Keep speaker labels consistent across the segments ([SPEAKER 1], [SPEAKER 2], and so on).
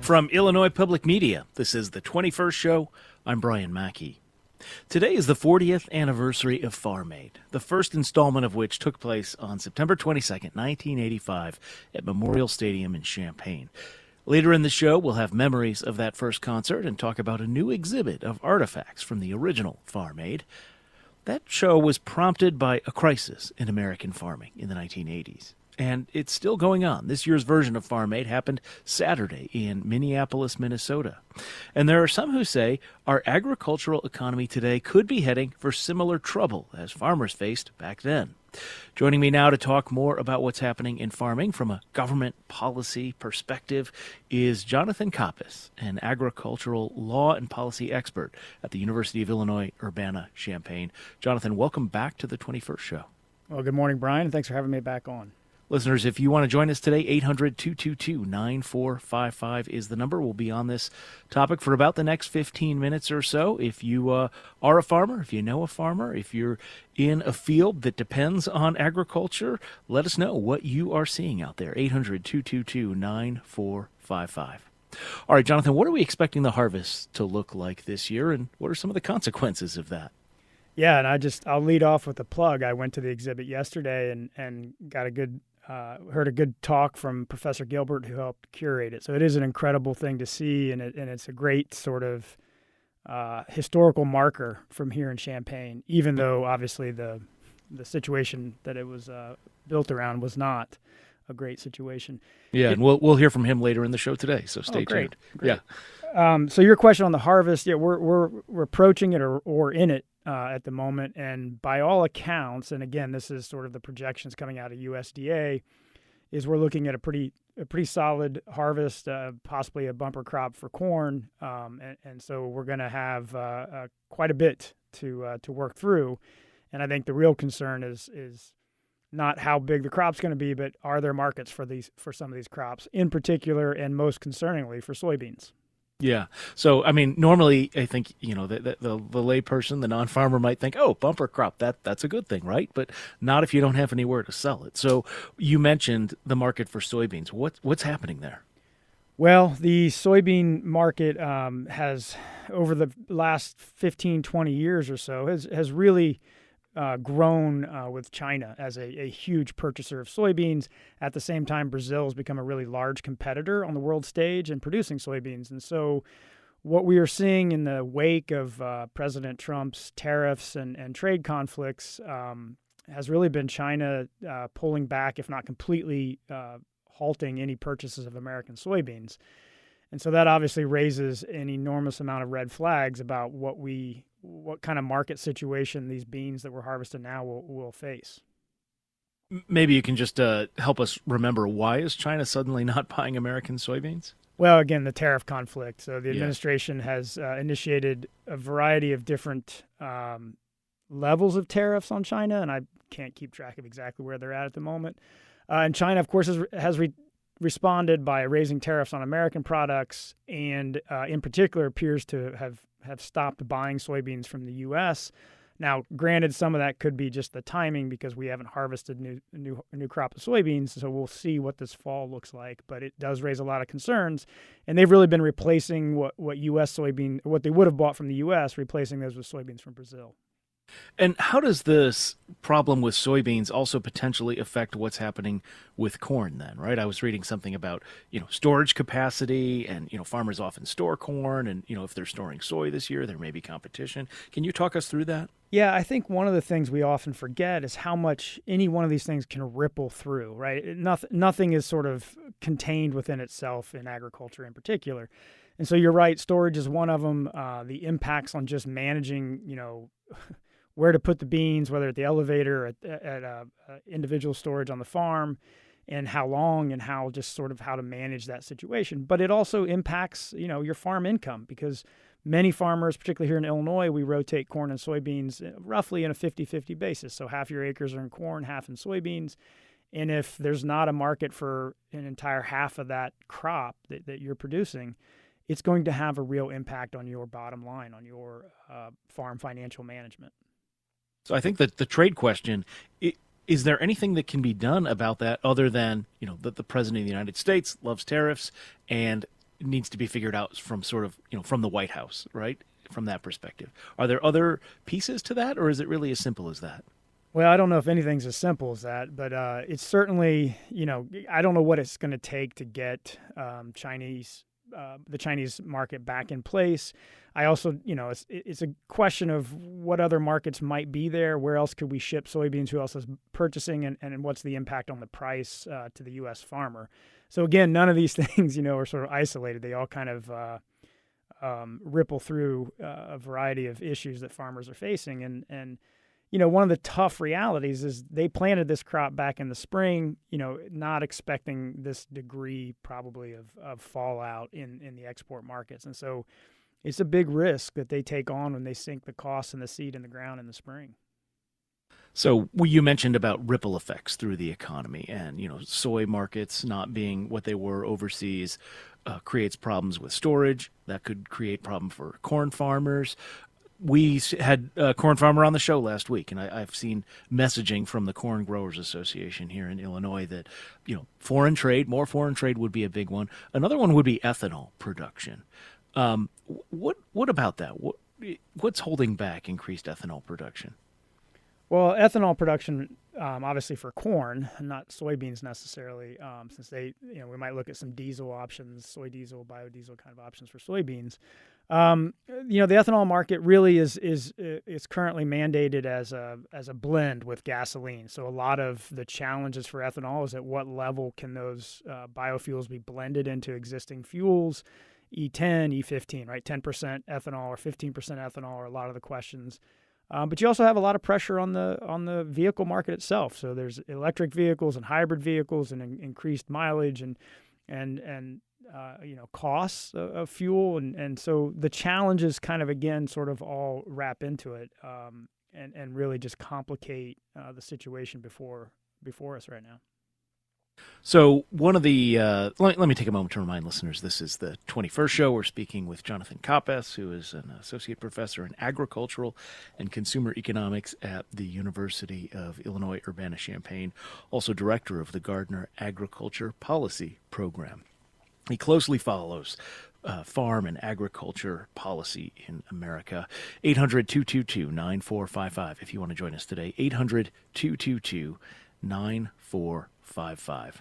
[SPEAKER 1] From Illinois Public Media, this is the 21st Show. I'm Brian Mackey. Today is the 40th anniversary of Farm Aid, the first installment of which took place on September 22nd, 1985 at Memorial Stadium in Champaign. Later in the show, we'll have memories of that first concert and talk about a new exhibit of artifacts from the original Farm Aid. That show was prompted by a crisis in American farming in the 1980s. And it's still going on. This year's version of Farm Aid happened Saturday in Minneapolis, Minnesota. And there are some who say our agricultural economy today could be heading for similar trouble as farmers faced back then. Joining me now to talk more about what's happening in farming from a government policy perspective is Jonathan Kappas, an agricultural law and policy expert at the University of Illinois, Urbana-Champaign. Jonathan, welcome back to the 21st Show.
[SPEAKER 2] Well, good morning, Brian. Thanks for having me back on.
[SPEAKER 1] Listeners, if you want to join us today, 800-222-9455 is the number. We'll be on this topic for about the next 15 minutes or so. If you are a farmer, if you know a farmer, if you're in a field that depends on agriculture, let us know what you are seeing out there. 800-222-9455. All right, Jonathan, what are we expecting the harvest to look like this year, and what are some of the consequences of that?
[SPEAKER 2] Yeah, and I'll lead off with a plug. I went to the exhibit yesterday and got heard a good talk from Professor Gilbert, who helped curate it. So it is an incredible thing to see, and it's a great sort of historical marker from here in Champaign, even though obviously the situation that it was built around was not a great situation.
[SPEAKER 1] Yeah, and we'll hear from him later in the show today, so stay tuned.
[SPEAKER 2] Great. Yeah. So your question on the harvest, yeah, we're approaching it or in it at the moment, and by all accounts, and again, this is sort of the projections coming out of USDA, is we're looking at a pretty solid harvest, possibly a bumper crop for corn, and so we're going to have quite a bit to work through, and I think the real concern is not how big the crop's going to be, but are there markets for some of these crops, in particular, and most concerningly for soybeans.
[SPEAKER 1] Yeah. So, I mean, normally I think, the layperson, the non-farmer might think, oh, bumper crop, that's a good thing, right? But not if you don't have anywhere to sell it. So you mentioned the market for soybeans. What's happening there?
[SPEAKER 2] Well, the soybean market has, over the last 15, 20 years or so, has really grown with China as a huge purchaser of soybeans. At the same time, Brazil has become a really large competitor on the world stage in producing soybeans. And so what we are seeing in the wake of President Trump's tariffs and trade conflicts has really been China pulling back, if not completely halting any purchases of American soybeans. And so that obviously raises an enormous amount of red flags about what kind of market situation these beans that we're harvesting now will face.
[SPEAKER 1] Maybe you can just help us remember, why is China suddenly not buying American soybeans?
[SPEAKER 2] Well, again, the tariff conflict. So the administration has initiated a variety of different levels of tariffs on China, and I can't keep track of exactly where they're at the moment. And China, of course, has responded by raising tariffs on American products, and in particular appears to have stopped buying soybeans from the U.S. Now, granted, some of that could be just the timing because we haven't harvested a new crop of soybeans, so we'll see what this fall looks like. But it does raise a lot of concerns, and they've really been replacing what U.S. soybean, what they would have bought from the U.S., replacing those with soybeans from Brazil.
[SPEAKER 1] And how does this problem with soybeans also potentially affect what's happening with corn then, right? I was reading something about, storage capacity, and, farmers often store corn, and, if they're storing soy this year, there may be competition. Can you talk us through that?
[SPEAKER 2] Yeah, I think one of the things we often forget is how much any one of these things can ripple through, right? Nothing is sort of contained within itself in agriculture in particular. And so you're right, storage is one of them. The impacts on just managing, where to put the beans, whether at the elevator, at individual storage on the farm, and how long, and how to manage that situation. But it also impacts, your farm income, because many farmers, particularly here in Illinois, we rotate corn and soybeans roughly in a 50-50 basis. So half your acres are in corn, half in soybeans. And if there's not a market for an entire half of that crop that you're producing, it's going to have a real impact on your bottom line, on your farm financial management.
[SPEAKER 1] So I think that the trade question, is there anything that can be done about that other than, that the President of the United States loves tariffs, and needs to be figured out from sort of, from the White House, right? From that perspective. Are there other pieces to that, or is it really as simple as that?
[SPEAKER 2] Well, I don't know if anything's as simple as that, but it's certainly, I don't know what it's going to take to get the Chinese market back in place. I also, it's a question of what other markets might be there. Where else could we ship soybeans? Who else is purchasing, and what's the impact on the price to the U.S. farmer? So again, none of these things, are sort of isolated. They all kind of ripple through a variety of issues that farmers are facing, and one of the tough realities is they planted this crop back in the spring, not expecting this degree probably of fallout in the export markets. And so it's a big risk that they take on when they sink the cost and the seed in the ground in the spring.
[SPEAKER 1] So you mentioned about ripple effects through the economy, and soy markets not being what they were overseas creates problems with storage. That could create problem for corn farmers. We had a corn farmer on the show last week, and I've seen messaging from the Corn Growers Association here in Illinois that, more foreign trade would be a big one. Another one would be ethanol production. What about that? What's holding back increased ethanol production?
[SPEAKER 2] Well, ethanol production, obviously for corn, not soybeans necessarily, since we might look at some diesel options, soy diesel, biodiesel kind of options for soybeans. The ethanol market really is currently mandated as a blend with gasoline. So a lot of the challenges for ethanol is at what level can those biofuels be blended into existing fuels, E10, E15, right? 10% ethanol or 15% ethanol are a lot of the questions. But you also have a lot of pressure on the vehicle market itself. So there's electric vehicles and hybrid vehicles and increased mileage and costs of fuel, and so the challenges kind of again sort of all wrap into it, and really just complicate the situation before us right now.
[SPEAKER 1] So one of the let me take a moment to remind listeners this is the 21st show. We're speaking with Jonathan Koppes, who is an associate professor in agricultural and consumer economics at the University of Illinois Urbana-Champaign, also director of the Gardner Agriculture Policy Program. He closely follows farm and agriculture policy in America. 800-222-9455 if you want to join us today. 800-222-9455.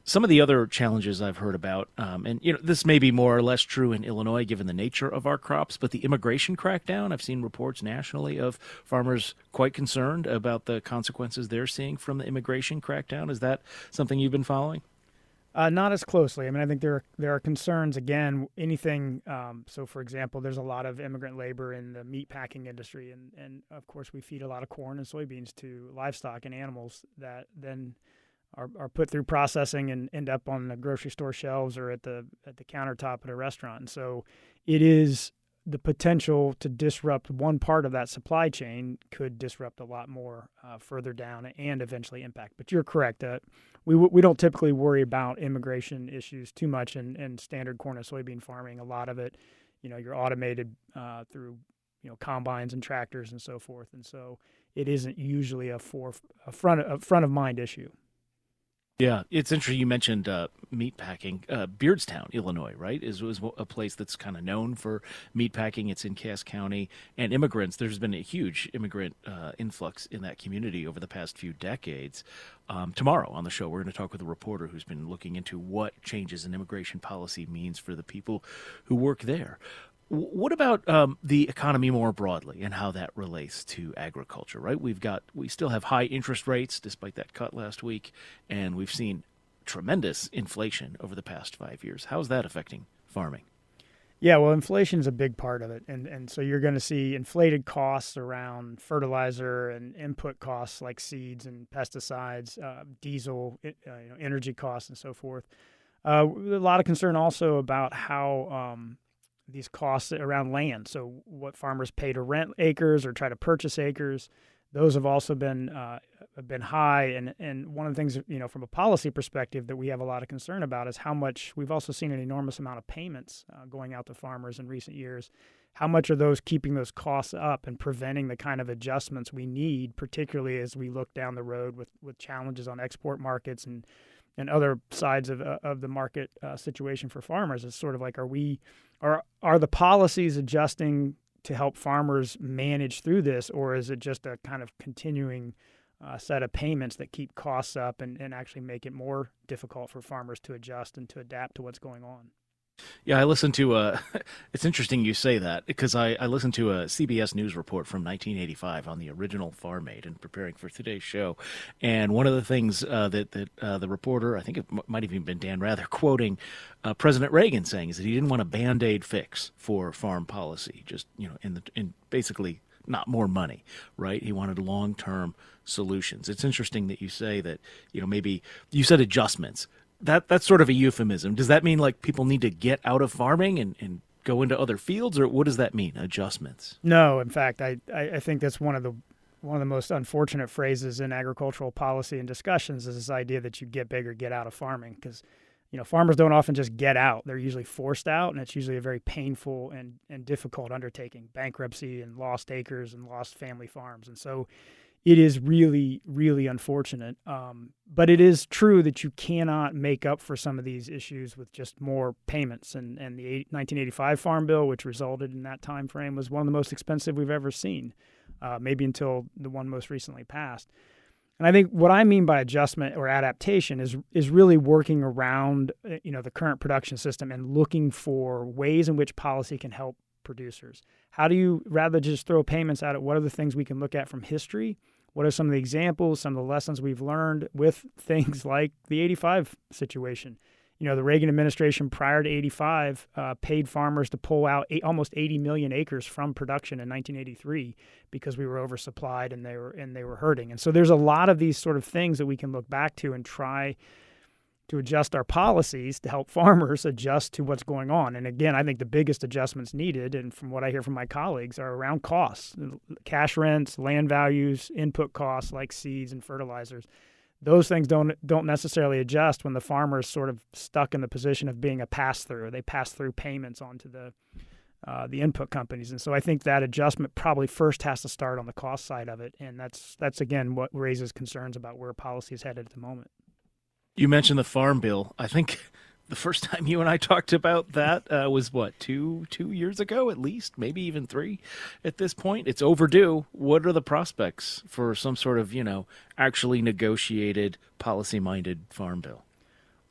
[SPEAKER 1] Some of the other challenges I've heard about, and this may be more or less true in Illinois given the nature of our crops, but the immigration crackdown, I've seen reports nationally of farmers quite concerned about the consequences they're seeing from the immigration crackdown. Is that something you've been following?
[SPEAKER 2] Not as closely. I mean, I think there are concerns, again, anything. So, for example, there's a lot of immigrant labor in the meat packing industry. And of course, we feed a lot of corn and soybeans to livestock and animals that then are put through processing and end up on the grocery store shelves or at the countertop at a restaurant. And so it is the potential to disrupt one part of that supply chain could disrupt a lot more further down and eventually impact. But you're correct. We don't typically worry about immigration issues too much in standard corn and soybean farming. A lot of it, you're automated through combines and tractors and so forth. And so it isn't usually a front of mind issue.
[SPEAKER 1] Yeah, it's interesting you mentioned meat packing. Beardstown, Illinois, right, is a place that's kind of known for meat packing. It's in Cass County. And immigrants, there's been a huge immigrant influx in that community over the past few decades. Tomorrow on the show, we're going to talk with a reporter who's been looking into what changes in immigration policy means for the people who work there. What about the economy more broadly and how that relates to agriculture, right? We still have high interest rates despite that cut last week, and we've seen tremendous inflation over the past 5 years. How's that affecting farming?
[SPEAKER 2] Yeah, well, inflation is a big part of it. And so you're going to see inflated costs around fertilizer and input costs like seeds and pesticides, diesel, energy costs, and so forth. A lot of concern also about how these costs around land. So what farmers pay to rent acres or try to purchase acres, those have also been high. And one of the things, from a policy perspective that we have a lot of concern about is how much we've also seen an enormous amount of payments going out to farmers in recent years. How much are those keeping those costs up and preventing the kind of adjustments we need, particularly as we look down the road with challenges on export markets and and other sides of the market situation for farmers. It's sort of like, are the policies adjusting to help farmers manage through this, or is it just a kind of continuing set of payments that keep costs up and actually make it more difficult for farmers to adjust and to adapt to what's going on?
[SPEAKER 1] Yeah, I listened to it's interesting you say that because I listened to a CBS News report from 1985 on the original Farm Aid in preparing for today's show. And one of the things that the reporter, I think it might have even been Dan Rather, quoting President Reagan saying is that he didn't want a Band-Aid fix for farm policy, just, in basically not more money, right? He wanted long-term solutions. It's interesting that you say that, maybe you said adjustments. That's sort of a euphemism. Does that mean like people need to get out of farming and go into other fields, or what does that mean? Adjustments?
[SPEAKER 2] No, in fact, I think that's one of the most unfortunate phrases in agricultural policy and discussions is this idea that you get big or get out of farming, because farmers don't often just get out. They're usually forced out, and it's usually a very painful and difficult undertaking, bankruptcy and lost acres and lost family farms. And so it is really, really unfortunate. But it is true that you cannot make up for some of these issues with just more payments. And the 1985 Farm Bill, which resulted in that time frame, was one of the most expensive we've ever seen, maybe until the one most recently passed. And I think what I mean by adjustment or adaptation is really working around the current production system and looking for ways in which policy can help producers. How do you, rather just throw payments at it, what are the things we can look at from history? What are some of the examples, some of the lessons we've learned with things like the 85 situation? The Reagan administration prior to 85 paid farmers to pull out almost 80 million acres from production in 1983 because we were oversupplied and they were hurting. And so there's a lot of these sort of things that we can look back to and try to adjust our policies to help farmers adjust to what's going on. And again, I think the biggest adjustments needed, and from what I hear from my colleagues, are around costs, cash rents, land values, input costs like seeds and fertilizers. Those things don't necessarily adjust when the farmer is sort of stuck in the position of being a pass-through. They pass through payments onto the input companies. And so I think that adjustment probably first has to start on the cost side of it. And that's again, what raises concerns about where policy is headed at the moment.
[SPEAKER 1] You mentioned the Farm Bill. I think the first time you and I talked about that was, two years ago at least, maybe even 3 at this point. It's overdue. What are the prospects for some sort of, actually negotiated, policy-minded Farm Bill?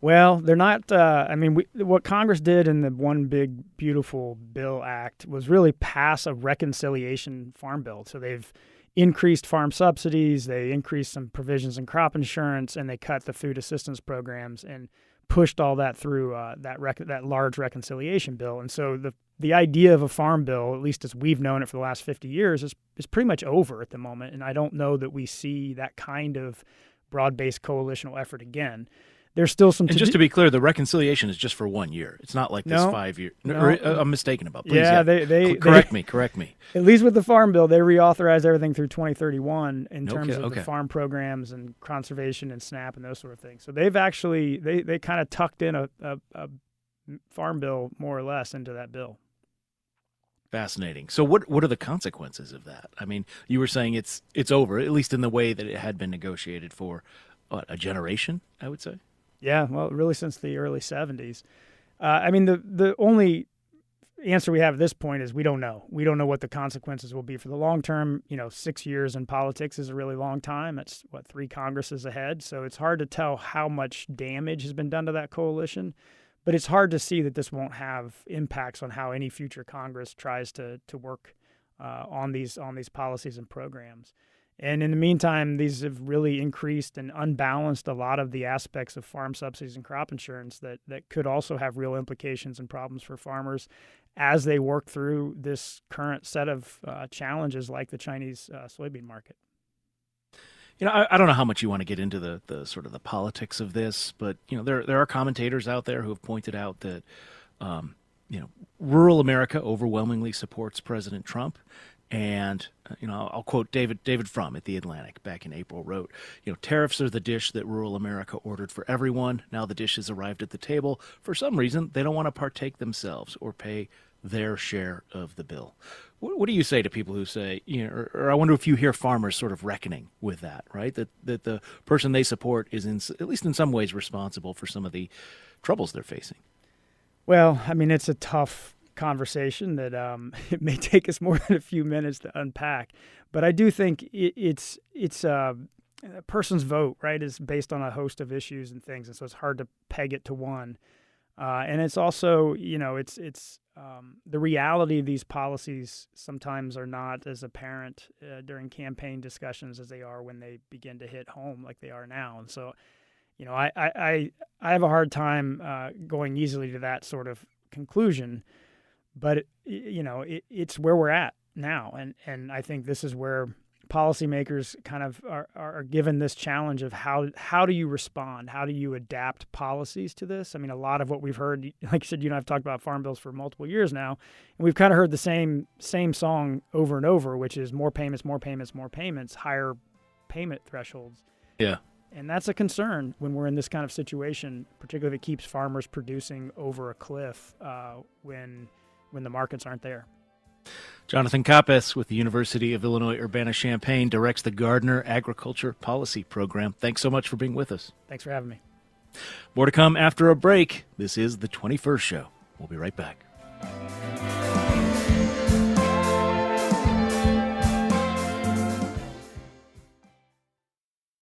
[SPEAKER 2] Well, they're not. What Congress did in the One Big Beautiful Bill Act was really pass a reconciliation farm bill. So they've increased farm subsidies, they increased some provisions in crop insurance, and they cut the food assistance programs and pushed all that through that large reconciliation bill. And so the idea of a farm bill, at least as we've known it for the last 50 years, is pretty much over at the moment. And I don't know that we see that kind of broad-based coalitional effort again. There's still some.
[SPEAKER 1] And just to be clear, the reconciliation is just for 1 year. It's not like this 5 year. No. I'm mistaken about. Please,
[SPEAKER 2] yeah, they
[SPEAKER 1] correct me.
[SPEAKER 2] At least with the Farm Bill, they reauthorized everything through 2031 in terms of the farm programs and conservation and SNAP and those sort of things. So they've actually they kind of tucked in a Farm Bill more or less into that bill.
[SPEAKER 1] Fascinating. So what are the consequences of that? I mean, you were saying it's over, at least in the way that it had been negotiated for a generation, I would say.
[SPEAKER 2] Yeah, well, really since the early 70s. The only answer we have at this point is we don't know. We don't know what the consequences will be for the long term. 6 years in politics is a really long time. That's 3 Congresses ahead. So it's hard to tell how much damage has been done to that coalition. But it's hard to see that this won't have impacts on how any future Congress tries to work on these policies and programs. And in the meantime, these have really increased and unbalanced a lot of the aspects of farm subsidies and crop insurance that could also have real implications and problems for farmers as they work through this current set of challenges like the Chinese soybean market.
[SPEAKER 1] I don't know how much you want to get into the sort of the politics of this, but there are commentators out there who have pointed out that rural America overwhelmingly supports President Trump. And, I'll quote David Frum at The Atlantic back in April wrote, tariffs are the dish that rural America ordered for everyone. Now the dish has arrived at the table. For some reason, they don't want to partake themselves or pay their share of the bill. What do you say to people who say, or I wonder if you hear farmers sort of reckoning with that, right? That the person they support is at least in some ways responsible for some of the troubles they're facing.
[SPEAKER 2] Well, I mean, it's a tough conversation that it may take us more than a few minutes to unpack, but I do think it's a person's vote, right, is based on a host of issues and things, and so it's hard to peg it to one. And it's also, it's the reality of these policies sometimes are not as apparent during campaign discussions as they are when they begin to hit home like they are now. And so, I have a hard time going easily to that sort of conclusion, but it's where we're at now, and I think this is where policymakers kind of are given this challenge of how do you respond? How do you adapt policies to this? I mean, a lot of what we've heard, like I said, I've talked about farm bills for multiple years now, and we've kind of heard the same song over and over, which is more payments, more payments, more payments, higher payment thresholds.
[SPEAKER 1] Yeah.
[SPEAKER 2] And that's a concern when we're in this kind of situation, particularly if it keeps farmers producing over a cliff when the markets aren't there.
[SPEAKER 1] Jonathan Capes with the University of Illinois Urbana-Champaign directs the Gardner Agriculture Policy Program. Thanks so much for being with us.
[SPEAKER 2] Thanks for having me.
[SPEAKER 1] More to come after a break. This is The 21st Show. We'll be right back.